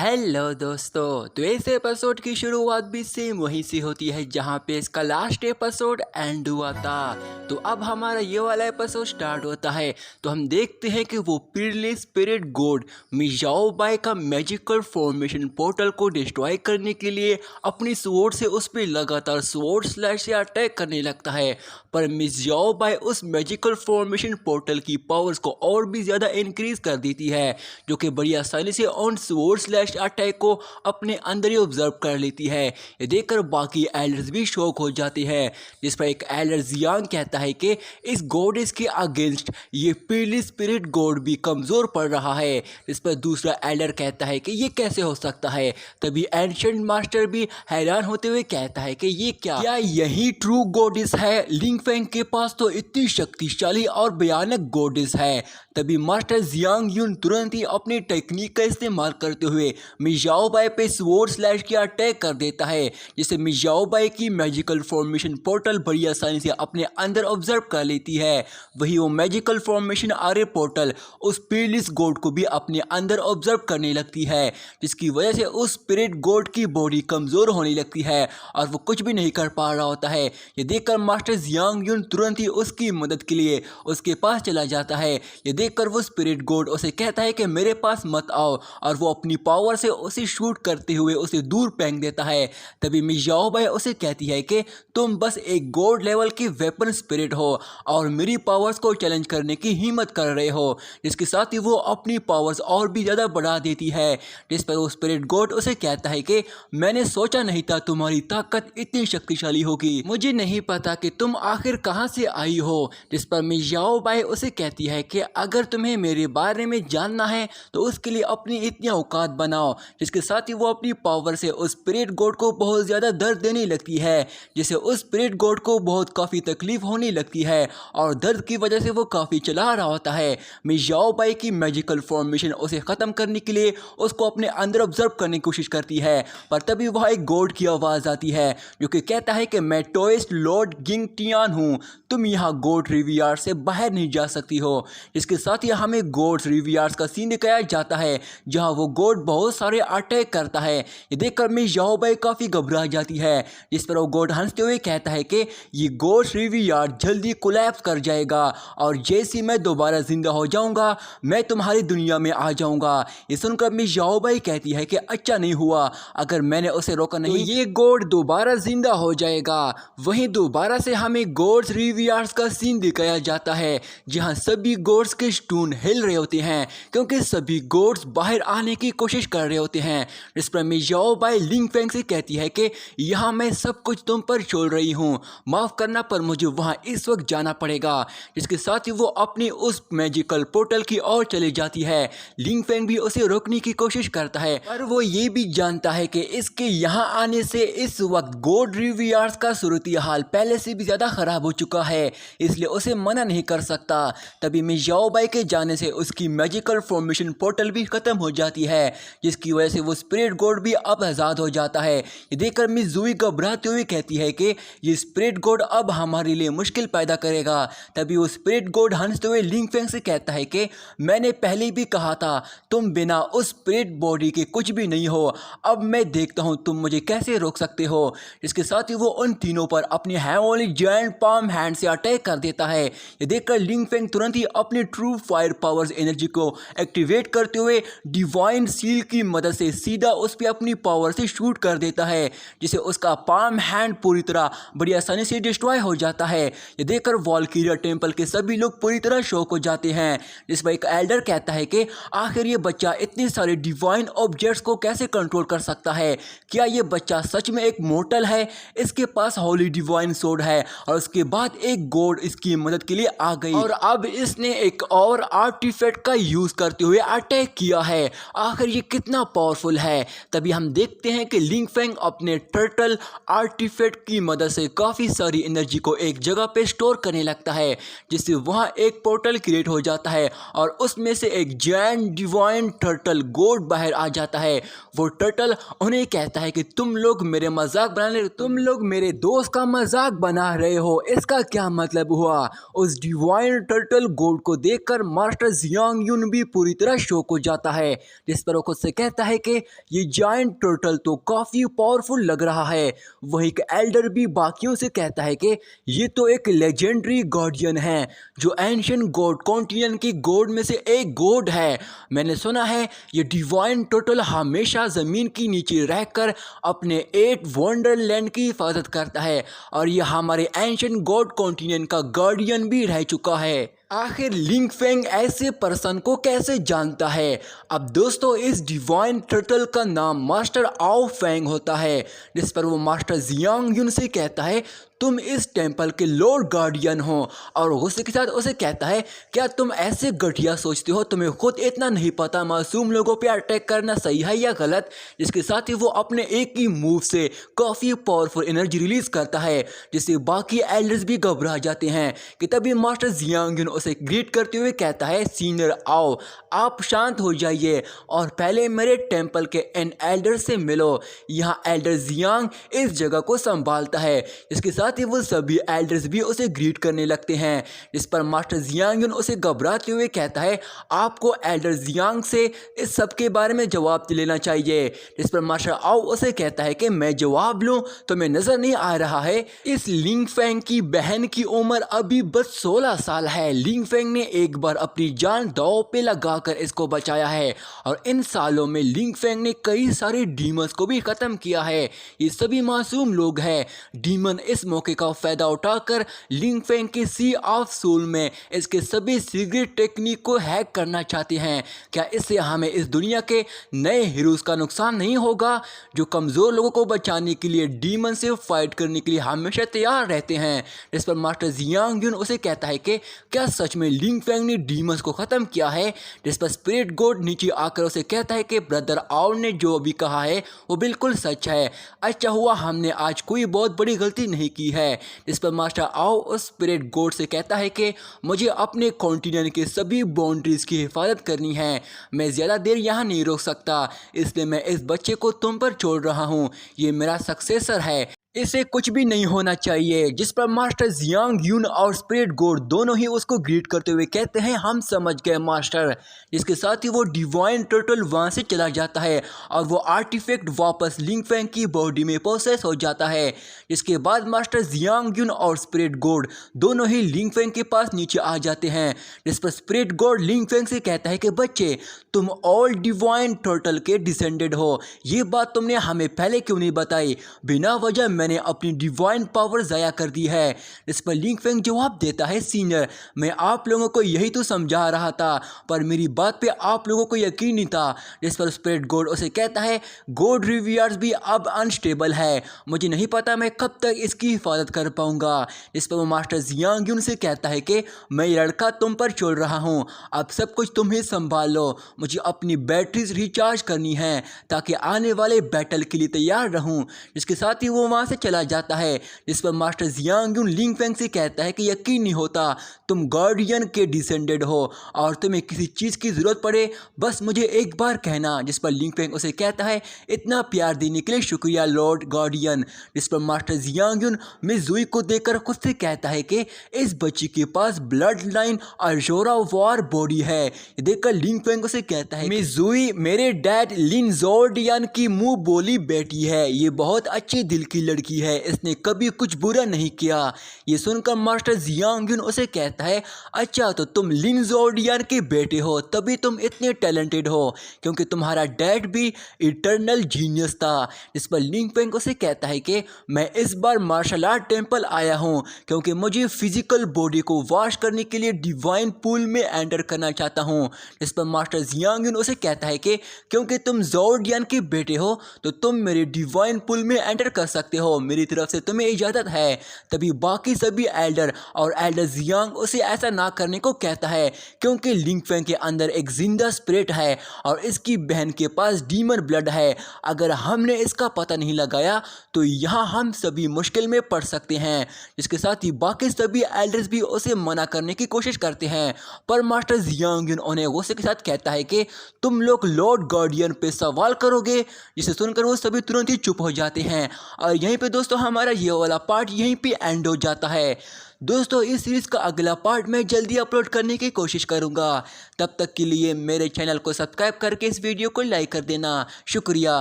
Hello दोस्तों, तो इस एपिसोड की शुरुआत भी सेम वहीं से होती है जहाँ पे इसका लास्ट एपिसोड एंड हुआ था। तो अब हमारा ये वाला एपिसोड स्टार्ट होता है। तो हम देखते हैं कि वो पीरली स्पिरिट गॉड मियाओ बाई का मैजिकल फॉर्मेशन पोर्टल को डिस्ट्रॉय करने के लिए अपनी स्वॉर्ड से उस पर लगातार स्वॉर्ड स्लैश से अटैक करने लगता है। पर मियाओ बाई उस मैजिकल फॉर्मेशन पोर्टल की पावर्स को और भी ज़्यादा इंक्रीज कर देती है, जो कि बड़ी आसानी से ऑन स्वॉर्ड स्लैश अटैक को अपने अंदर ही ऑब्जर्व कर लेती है। ये देखकर बाकी एल्डर्स भी शॉक हो जाते हैं, जिस पर एक एल्डर जियांग कहता है कि इस गॉडेस के अगेंस्ट ये पीली स्पिरिट गॉड भी कमज़ोर पड़ रहा है। इस पर दूसरा एल्डर कहता है कि ये कैसे हो सकता है। तभी एंशिएंट मास्टर भी हैरान होते हुए कहता है कि ये क्या यही ट्रू गॉडेस है? लिंग फेंग के पास तो इतनी शक्तिशाली और भयानक गॉडेस है। तभी मास्टर जियांग यून तुरंत ही अपनी टेक्निक का इस्तेमाल करते हुए मियाओ बाई पे स्वॉर्ड स्लैश के अटैक कर देता है, जिससे मियाओ बाई की मैजिकल फॉर्मेशन पोर्टल बड़ी आसानी से अपने अंदर ऑब्जर्व कर लेती है। वही वो मैजिकल फॉर्मेशन आरे पोर्टल उस पीरलिस गॉड को भी अपने अंदर ऑब्जर्व करने लगती है, जिसकी वजह से उस स्पिरिट गॉड की बॉडी कमज़ोर होने लगती है और वो कुछ भी नहीं कर पा रहा होता है। ये देखकर मास्टर जियांग यून तुरंत ही उसकी मदद के लिए उसके पास चला जाता है। ये देखकर वो स्पिरिट गॉड उसे कहता है कि मेरे पास मत आओ, और वो अपनी पावर से उसे शूट करते हुए उसे दूर फेंक देता है। तभी मियाओ बाई उसे कहती है कि तुम बस एक गॉड लेवल की वेपन स्पिरिट हो और मेरी पावर्स को चैलेंज करने की हिम्मत कर रहे हो, जिसके साथ ही वो अपनी पावर्स और भी ज़्यादा बढ़ा देती है। जिस पर वो स्पिरिट गॉड उसे कहता है कि मैंने सोचा नहीं था तुम्हारी ताकत इतनी शक्तिशाली होगी, मुझे नहीं पता कि तुम आखिर कहाँ से आई हो। जिस पर मियाओ बाई उसे कहती है कि अगर तुम्हें मेरे बारे में जानना है तो उसके लिए अपनी इतनी औकात बनाओ। जिसके साथ ही वो अपनी पावर से उस स्पिरिट गॉड को बहुत ज़्यादा दर्द देने लगती है, जिससे उस स्पिरिट गॉड को बहुत काफ़ी तकलीफ होने लगती है और दर्द की वजह से वो काफ़ी चला रहा होता है। मियाओ बाई की मैजिकल फॉर्मेशन उसे ख़त्म करने के लिए उसको अपने अंदर ऑब्जर्व करने की कोशिश करती है, पर तभी वह एक गॉड की आवाज़ आती है जो कि कहता है कि मैं टोइस्ट लॉर्ड गिंग टियान हूँ, तुम यहाँ गॉड रिवियार से बाहर नहीं जा सकती हो। इसके साथ ही हमें गॉड्स रिवियार्स का सीन दिखाया जाता है, जहाँ वो गॉड बहुत सारे अटैक करता है। ये देखकर मियाओ बाई काफ़ी घबरा जाती है, जिस पर वो गॉड हंसते हुए कहता है कि ये गॉड्स रिवियार जल्दी कोलैप्स कर जाएगा और जैसे मैं दोबारा जिंदा हो जाऊंगा मैं तुम्हारी दुनिया में आ जाऊंगा। ये सुनकर मियाओ बाई कहती है कि अच्छा नहीं हुआ, अगर मैंने उसे रोका नहीं तो ये गॉड दोबारा जिंदा हो जाएगा। वहीं दोबारा से हमें गॉड्स रिवियार्स का सीन दिखाया जाता है, जहाँ सभी गॉड्स के स्टोन हिल रहे होते हैं क्योंकि सभी गॉड्स बाहर आने की कोशिश कर रहे होते हैं। इस पर मियाओ बाई लिंग फेंग से कहती है कि यहाँ मैं सब कुछ तुम पर छोड़ रही हूँ, माफ़ करना पर मुझे वहाँ इस वक्त जाना पड़ेगा। इसके साथ ही वो अपनी उस मैजिकल पोर्टल की ओर चली जाती है। लिंग फेंग भी उसे रोकने की कोशिश करता है, पर वो ये भी जानता है कि इसके यहाँ आने से इस वक्त गॉड रिवियार्स का सूरत हाल पहले से भी ज़्यादा ख़राब हो चुका है, इसलिए उसे मना नहीं कर सकता। तभी मियाओ बाई के जाने से उसकी मैजिकल फॉर्मेशन पोर्टल भी ख़त्म हो जाती है, जिसकी वजह से वो स्पिरिट गॉड भी अब आज़ाद हो जाता है। ये देखकर मिस ज़ूई घबराते हुए कहती है कि ये स्पिरिट गॉड अब हमारे लिए मुश्किल पैदा करेगा। तभी वो स्पिरिट गॉड हंसते हुए लिंग फेंग से कहता है कि मैंने पहले भी कहा था तुम बिना उस स्पिरिट बॉडी के कुछ भी नहीं हो, अब मैं देखता हूँ तुम मुझे कैसे रोक सकते हो। इसके साथ ही वो उन तीनों पर अपनी हेवनली जायंट पाम हैंड से अटैक कर देता है। ये देखकर लिंग फेंग तुरंत ही अपनी ट्रू फायर पावर्स एनर्जी को एक्टिवेट करते हुए डिवाइन सील की मदद से सीधा उस पर अपनी पावर से शूट कर देता है, जिसे उसका पाम हैंड पूरी तरह बड़ी आसानी से डिस्ट्रॉय हो जाता है। ये देखकर वॉल्किरिया टेम्पल के सभी लोग पूरी तरह शॉक हो जाते हैं, जिस पर एक एल्डर कहता है कि आखिर ये बच्चा इतने सारे डिवाइन ऑब्जेक्ट्स को कैसे कंट्रोल कर सकता है? क्या ये बच्चा सच में एक मोर्टल है? इसके पास होली डिवाइन सोर्ड है और उसके बाद एक गॉड इसकी मदद के लिए आ गई और अब इसने एक और आर्टिफैक्ट का यूज करते हुए अटैक किया है। आखिर ये कितना पावरफुल है? तभी हम देखते हैं कि लिंग फेंग अपने टर्टल आर्टिफैक्ट की मदद से काफ़ी सारी एनर्जी को एक जगह पे स्टोर करने लगता है, जिससे वहाँ एक पोर्टल क्रिएट हो जाता है और उसमें से एक जायंट डिवाइन टर्टल गॉड बाहर आ जाता है। वो टर्टल उन्हें कहता है कि तुम लोग मेरे मजाक बना रहे हो, तुम लोग मेरे दोस्त का मजाक बना रहे हो, इसका क्या क्या मतलब हुआ। उस डिवाइन टर्टल गॉड को देखकर मास्टर जियांग यून भी पूरी तरह शॉक हो जाता है, जिस पर वो खुद से कहता है कि ये जायंट टर्टल तो काफ़ी पावरफुल लग रहा है। वही एक एल्डर भी बाकियों से कहता है कि ये तो एक लेजेंडरी गार्डियन है जो एंशिएंट गॉड कॉन्टिनेंट की गॉड में से एक गॉड है। मैंने सुना है ये डिवाइन टर्टल हमेशा ज़मीन की नीचे रहकर अपने 8 वंडरलैंड की हिफाजत करता है और यह हमारे एंशिएंट गॉड कॉन्टिनेंट का गार्डियन भी रह चुका है। आखिर लिंग फेंग ऐसे पर्सन को कैसे जानता है। अब दोस्तों इस डिवाइन टर्टल का नाम मास्टर आओ फेंग होता है, जिस पर वो मास्टर जियांग यून से कहता है तुम इस टेंपल के लॉर्ड गार्डियन हो, और गुस्से के साथ उसे कहता है क्या तुम ऐसे घटिया सोचते हो, तुम्हें खुद इतना नहीं पता मासूम लोगों पे अटैक करना सही है या गलत। जिसके साथ ही वो अपने एक ही मूव से काफ़ी पावरफुल एनर्जी रिलीज करता है जिससे बाकी एल्डर्स भी घबरा जाते हैं। कि तभी मास्टर जियांग यून उसे ग्रीट करते हुए कहता है सीनियर आओ, आप शांत हो जाइए और पहले मेरे टेंपल के इन एल्डर से मिलो। यहाँ एल्डर जियांग इस जगह को संभालता है। इसके साथ ही वो सभी एल्डर्स भी उसे ग्रीट करने लगते हैं, जिस पर मास्टर जियांग यून उसे घबराते हुए कहता है आपको एल्डर जियांग से इस सब के बारे में जवाब लेना चाहिए। जिस पर मास्टर आओ उसे कहता है कि मैं जवाब लूँ तुम्हें नजर नहीं आ रहा है, इस लिंग फेंग की बहन की उम्र अभी बस 16 साल है। लिंग फेंग ने एक बार अपनी जान दांव पे लगाकर इसको बचाया है और इन सालों में लिंग फेंग ने कई सारे डीमंस को भी खत्म किया है। ये सभी मासूम लोग हैं। डीमन इस मौके का फायदा उठाकर लिंग फेंग के सी ऑफ सोल में इसके सभी सीक्रेट टेक्निक को हैक करना चाहते हैं। क्या इससे हमें इस दुनिया के नए हीरोज का नुकसान नहीं होगा जो कमजोर लोगों को बचाने के लिए डीमन से फाइट करने के लिए हमेशा तैयार रहते हैं। इस पर मास्टर जियांग यून उसे कहता है कि क्या सच में लिंग फेंग ने डीमंस को खत्म किया है। जिस पर स्पिरिट गॉड नीचे आकर उसे कहता है कि ब्रदर आओ ने जो भी कहा है वो बिल्कुल सच है, अच्छा हुआ हमने आज कोई बहुत बड़ी गलती नहीं की है। जिस पर मास्टर आओ उस स्पिरिट गॉड से कहता है कि मुझे अपने कॉन्टिनेंट के सभी बाउंड्रीज की हिफाजत करनी है, मैं ज़्यादा देर यहाँ नहीं रोक सकता, इसलिए मैं इस बच्चे को तुम पर छोड़ रहा हूँ, ये मेरा सक्सेसर है, इसे कुछ भी नहीं होना चाहिए। जिस पर मास्टर जियांग यून और स्पिरिट गॉड दोनों ही उसको ग्रीट करते हुए कहते हैं हम समझ गए मास्टर। इसके साथ ही वो डिवाइन टर्टल वहाँ से चला जाता है और वो आर्टिफैक्ट वापस लिंग फेंग की बॉडी में प्रोसेस हो जाता है। इसके बाद मास्टर जियांग यून और स्पिरिट गॉड दोनों ही लिंग फेंग के पास नीचे आ जाते हैं। जिस पर स्पिरिट गॉड लिंग फेंग से कहता है कि बच्चे तुम ऑल डिवाइन टर्टल के डिसेंडेड हो, ये बात तुमने हमें पहले क्यों नहीं बताई, बिना वजह मैंने अपनी डिवाइन पावर ज़ाया कर दी है। इस पर लिंग फेंग जवाब देता है सीनियर मैं आप लोगों को यही तो समझा रहा था पर मेरी बात पे आप लोगों को यकीन नहीं था। जिस पर स्पिरिट गॉड उसे कहता है गॉड रिवियर्स भी अब अनस्टेबल है, मुझे नहीं पता मैं कब तक इसकी हिफाजत कर पाऊंगा। इस पर वो मास्टर जियांग यून से कहता है कि मैं ये लड़का तुम पर छोड़ रहा हूँ, अब सब कुछ तुम ही संभाल लो, मुझे अपनी बैटरीज रिचार्ज करनी है ताकि आने वाले बैटल के लिए तैयार रहूँ। इसके साथ ही वो वहाँ से चला जाता है। जिस पर मास्टर जियांग यून लिंग फेंग से कहता है कि यकीन नहीं होता तुम गार्डियन के डिसेंडेड हो और तुम्हें किसी चीज़ की ज़रूरत पड़े बस मुझे एक बार कहना। जिस पर लिंग फेंग उसे कहता है इतना प्यार देने के लिए शुक्रिया लॉर्ड गार्डियन। जिस पर मास्टर जियांग यून मिस जुई को देखकर खुद से कहता है कि इस बच्ची के पास ब्लड लाइन और जोरा वार बॉडी है। ये देखकर लिंग फेंग उसे कहता है मिस जुई मेरे डैड लिन जोर्डियन की मुंह बोली बेटी है, ये बहुत अच्छे दिल की लड़की है, इसने कभी कुछ बुरा नहीं किया। ये सुनकर मास्टर जियांग यून उसे कहता है अच्छा तो तुम लिन जोर्डियन के बेटे हो तभी तुम इतने टैलेंटेड हो क्योंकि तुम्हारा डैड भी इटर्नल जीनियस था। इस पर लिंग फेंग उसे कहता है कि मैं इस बार मार्शल आर्ट टेंपल आया हूँ क्योंकि मुझे फिजिकल बॉडी को वॉश करने के लिए डिवाइन पूल में एंटर करना चाहता हूँ। इस पर मास्टर जियांग यून उसे कहता है कि क्योंकि तुम जोर्डियन के बेटे हो तो तुम मेरे डिवाइन पूल में एंटर कर सकते हो, मेरी तरफ से तुम्हें इजाज़त है। तभी बाकी सभी एल्डर और एल्डर जियांग उसे ऐसा ना करने को कहता है क्योंकि लिंग फेंग के अंदर एक जिंदा स्पिरिट है और इसकी बहन के पास डीमन ब्लड है, अगर हमने इसका पता नहीं लगाया तो यहाँ हम सभी मुश्किल में पड़ सकते हैं। इसके साथ ही बाकी सभी एल्डर्स भी उसे मना करने की कोशिश करते हैं पर मास्टर जियांग यून उन्हें गुस्से के साथ कहता है कि तुम लोग लॉर्ड गार्डियन पे सवाल करोगे, जिसे सुनकर वो सभी तुरंत ही चुप हो जाते हैं। और यहीं पे दोस्तों हमारा ये वाला पार्ट यहीं पे एंड हो जाता है। दोस्तों इस सीरीज़ का अगला पार्ट मैं जल्दी अपलोड करने की कोशिश करूँगा। तब तक के लिए मेरे चैनल को सब्सक्राइब करके इस वीडियो को लाइक कर देना। शुक्रिया।